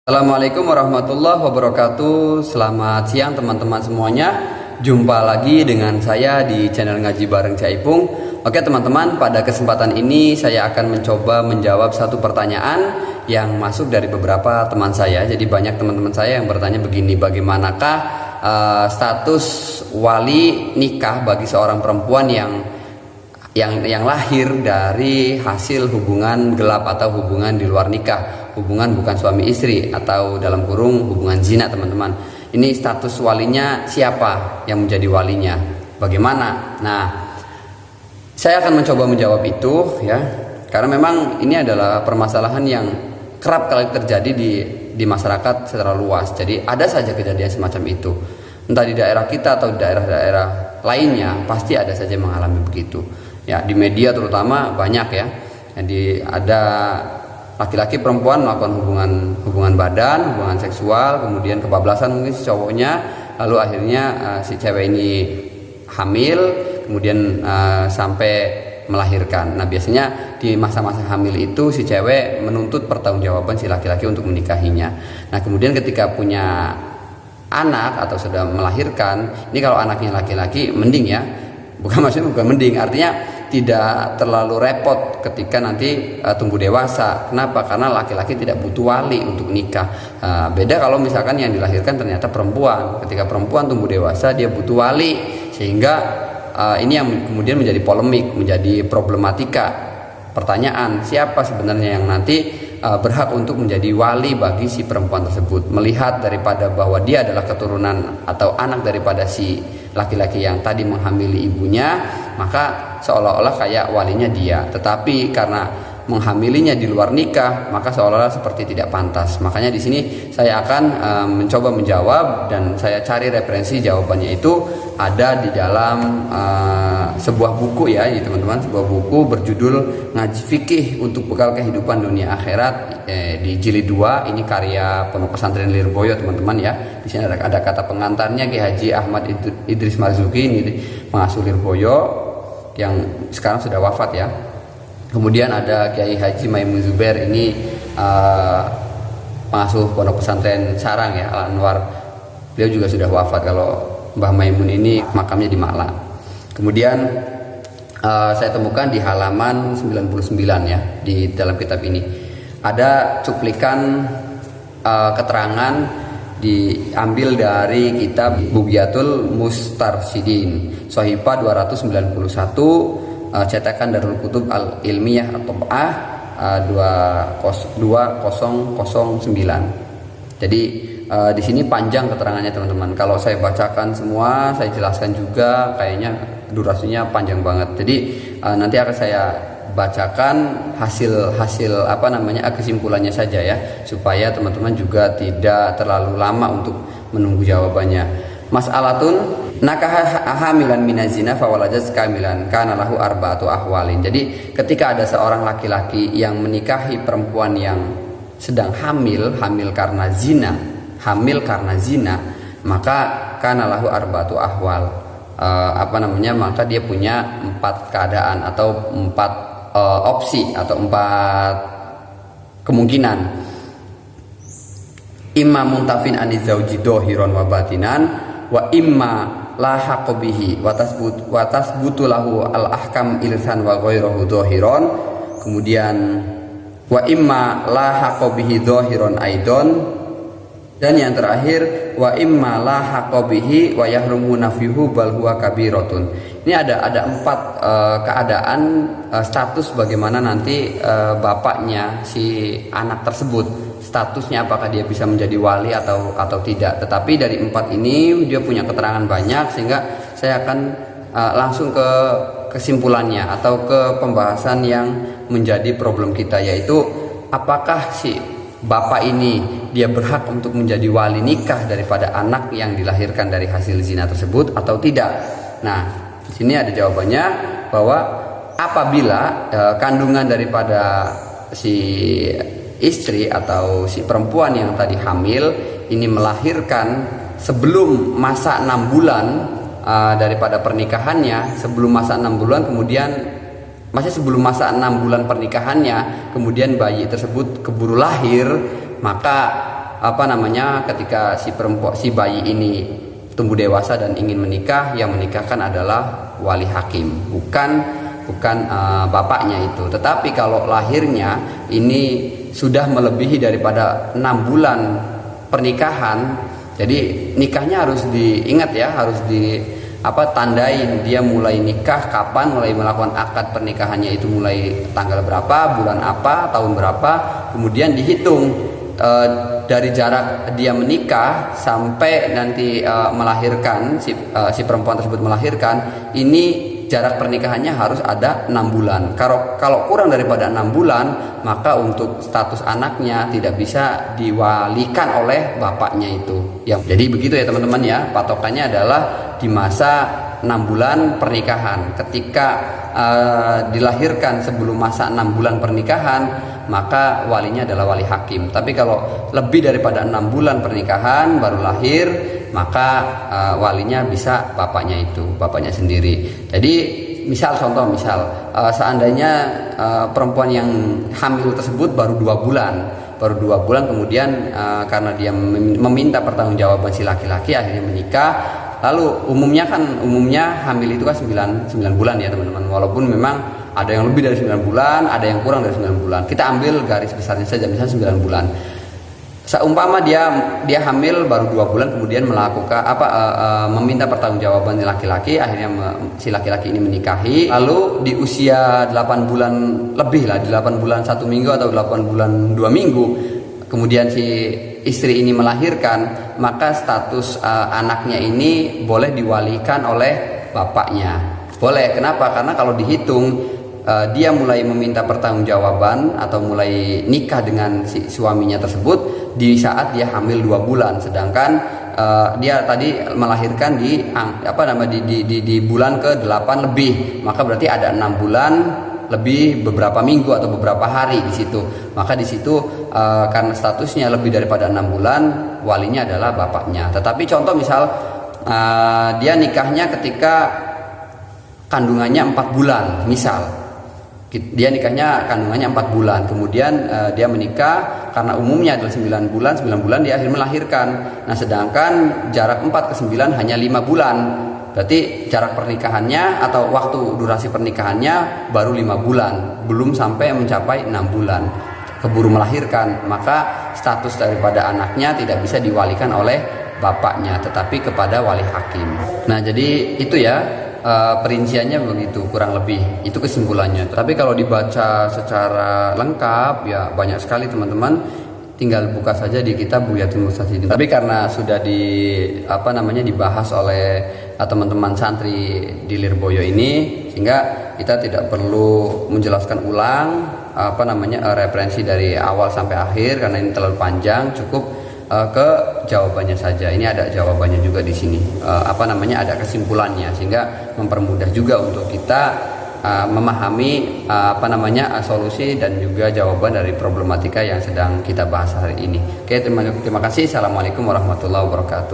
Assalamualaikum warahmatullahi wabarakatuh. Selamat siang teman-teman semuanya. Jumpa lagi dengan saya di channel Ngaji Bareng Caipung. Oke teman-teman, pada kesempatan ini saya akan mencoba menjawab satu pertanyaan yang masuk dari beberapa teman saya. Jadi banyak teman-teman saya yang bertanya begini, bagaimanakah status wali nikah bagi seorang perempuan yang lahir dari hasil hubungan gelap atau hubungan di luar nikah, hubungan bukan suami istri atau dalam kurung hubungan zina teman-teman. Ini status walinya siapa yang menjadi walinya, bagaimana? Nah, saya akan mencoba menjawab itu ya, karena memang ini adalah permasalahan yang kerap kali terjadi di masyarakat secara luas. Jadi ada saja kejadian semacam itu, entah di daerah kita atau di daerah-daerah lainnya, pasti ada saja yang mengalami begitu. Ya, di media terutama banyak ya. Jadi ada laki-laki perempuan melakukan hubungan badan, hubungan seksual, kemudian kebablasan mungkin si cowoknya, lalu akhirnya si cewek ini hamil, kemudian sampai melahirkan. Nah, biasanya di masa-masa hamil itu si cewek menuntut pertanggungjawaban si laki-laki untuk menikahinya. Nah, kemudian ketika punya anak atau sudah melahirkan, ini kalau anaknya laki-laki mending ya. Bukan mending, artinya tidak terlalu repot ketika nanti tumbuh dewasa. Kenapa? Karena laki-laki tidak butuh wali untuk nikah. Beda kalau misalkan yang dilahirkan ternyata perempuan. Ketika perempuan tumbuh dewasa, dia butuh wali, sehingga ini yang kemudian menjadi polemik, menjadi problematika. Pertanyaan, siapa sebenarnya yang nanti berhak untuk menjadi wali bagi si perempuan tersebut? Melihat daripada bahwa dia adalah keturunan atau anak daripada si laki-laki yang tadi menghamili ibunya, maka seolah-olah kayak walinya dia. Tetapi karena menghamilinya di luar nikah, maka seolah-olah seperti tidak pantas. Makanya di sini saya akan mencoba menjawab, dan saya cari referensi jawabannya itu ada di dalam sebuah buku ya, teman-teman, sebuah buku berjudul Ngaji Fikih untuk Bekal Kehidupan Dunia Akhirat di jilid 2. Ini karya Pondok Pesantren Lirboyo, teman-teman ya. Di sini ada kata pengantarnya Ki Haji Ahmad Idris Marzuki, ini pengasuh Lirboyo yang sekarang sudah wafat ya. Kemudian ada Kiai Haji Maimun Zubair, ini pengasuh Pondok Pesantren Sarang ya, Al Anwar. Beliau juga sudah wafat. Kalau Mbah Maimun ini makamnya di Malang. Kemudian saya temukan di halaman 99 ya, di dalam kitab ini ada cuplikan keterangan diambil dari kitab Bughyatul Mustarsyidin, Shahifah 291, cetakan Darul Kutub Al Ilmiyah At-Tab'ah 2009. Jadi di sini panjang keterangannya teman-teman. Kalau saya bacakan semua, saya jelaskan juga, kayaknya durasinya panjang banget. Jadi nanti akan saya bacakan hasil kesimpulannya saja ya, supaya teman-teman juga tidak terlalu lama untuk menunggu jawabannya. Mas'alatun nakaha hamilan minazina fawalajaz kamilan kana lahu arba'atu ahwalin. Jadi ketika ada seorang laki-laki yang menikahi perempuan yang sedang hamil karena zina, maka kana lahu arba'atu ahwal. Maka dia punya 4 keadaan atau 4 opsi atau 4 kemungkinan. Imma muntafin anizauji dohiron wa batinan, wa imma la haqqabihi wa tasbutu lahu al ahkam ilsan wa ghairuhu dohiron. Kemudian wa imma la haqqabihi dohiron aidon. Dan yang terakhir wa imma la haqqabihi wa yahrumu nafyuhu bal huwa kabiratun. Ini ada 4 keadaan status bagaimana nanti bapaknya si anak tersebut, statusnya apakah dia bisa menjadi wali atau tidak. Tetapi dari 4 ini dia punya keterangan banyak, sehingga saya akan langsung ke kesimpulannya atau ke pembahasan yang menjadi problem kita, yaitu apakah si bapak ini dia berhak untuk menjadi wali nikah daripada anak yang dilahirkan dari hasil zina tersebut atau tidak. Nah, di sini ada jawabannya, bahwa apabila kandungan daripada si istri atau si perempuan yang tadi hamil ini melahirkan sebelum masa 6 bulan daripada pernikahannya, sebelum masa 6 bulan, kemudian masih sebelum masa 6 bulan pernikahannya, kemudian bayi tersebut keburu lahir, maka ketika si bayi ini tumbuh dewasa dan ingin menikah, yang menikahkan adalah wali hakim, bukan bapaknya itu. Tetapi kalau lahirnya ini sudah melebihi daripada 6 bulan pernikahan, jadi nikahnya harus diingat ya, harus tandain dia mulai nikah kapan, mulai melakukan akad pernikahannya itu mulai tanggal berapa, bulan apa, tahun berapa, kemudian dihitung dari jarak dia menikah sampai nanti melahirkan, si perempuan tersebut melahirkan, ini jarak pernikahannya harus ada 6 bulan. Kalau kurang daripada 6 bulan, maka untuk status anaknya tidak bisa diwalikan oleh bapaknya itu. Jadi begitu ya teman-teman ya, patokannya adalah di masa 6 bulan pernikahan. Ketika dilahirkan sebelum masa 6 bulan pernikahan, maka walinya adalah wali hakim. Tapi kalau lebih daripada 6 bulan pernikahan baru lahir, maka walinya bisa bapaknya bapaknya sendiri. Jadi misal seandainya perempuan yang hamil tersebut baru 2 bulan kemudian karena dia meminta pertanggungjawaban si laki-laki, akhirnya menikah. Lalu umumnya hamil itu kan 9 bulan ya teman-teman, walaupun memang ada yang lebih dari 9 bulan, ada yang kurang dari 9 bulan. Kita ambil garis besarnya saja, misalnya 9 bulan. Seumpama dia hamil baru 2 bulan, kemudian melakukan meminta pertanggungjawaban laki-laki, akhirnya si laki-laki ini menikahi. Lalu di usia 8 bulan lebih lah, di 8 bulan 1 minggu atau 8 bulan 2 minggu, kemudian si istri ini melahirkan, maka status anaknya ini boleh diwalikan oleh bapaknya. Boleh, kenapa? Karena kalau dihitung dia mulai meminta pertanggungjawaban atau mulai nikah dengan si suaminya tersebut di saat dia hamil 2 bulan, sedangkan dia tadi melahirkan di bulan ke-8 lebih, maka berarti ada 6 bulan lebih beberapa minggu atau beberapa hari di situ. Maka di situ karena statusnya lebih daripada 6 bulan, walinya adalah bapaknya. Tetapi contoh misal dia nikahnya ketika kandungannya 4 bulan, misal dia nikahnya kandungannya 4 bulan, kemudian dia menikah karena umumnya adalah 9 bulan dia akhirnya melahirkan. Nah sedangkan jarak 4 ke 9 hanya 5 bulan, berarti jarak pernikahannya atau waktu durasi pernikahannya baru 5 bulan, belum sampai mencapai 6 bulan, keburu melahirkan. Maka status daripada anaknya tidak bisa diwalikan oleh bapaknya, tetapi kepada wali hakim. Nah jadi itu ya, perinciannya begitu kurang lebih, itu kesimpulannya. Tapi kalau dibaca secara lengkap ya banyak sekali teman-teman, tinggal buka saja di kitab Bughyatul Mustafidin. Tapi karena sudah dibahas oleh teman-teman santri di Lirboyo ini, sehingga kita tidak perlu menjelaskan ulang referensi dari awal sampai akhir karena ini terlalu panjang. Cukup ke jawabannya saja. Ini ada jawabannya juga di sini. Ada kesimpulannya, sehingga mempermudah juga untuk kita memahami solusi dan juga jawaban dari problematika yang sedang kita bahas hari ini. Oke, terima kasih. Assalamualaikum warahmatullahi wabarakatuh.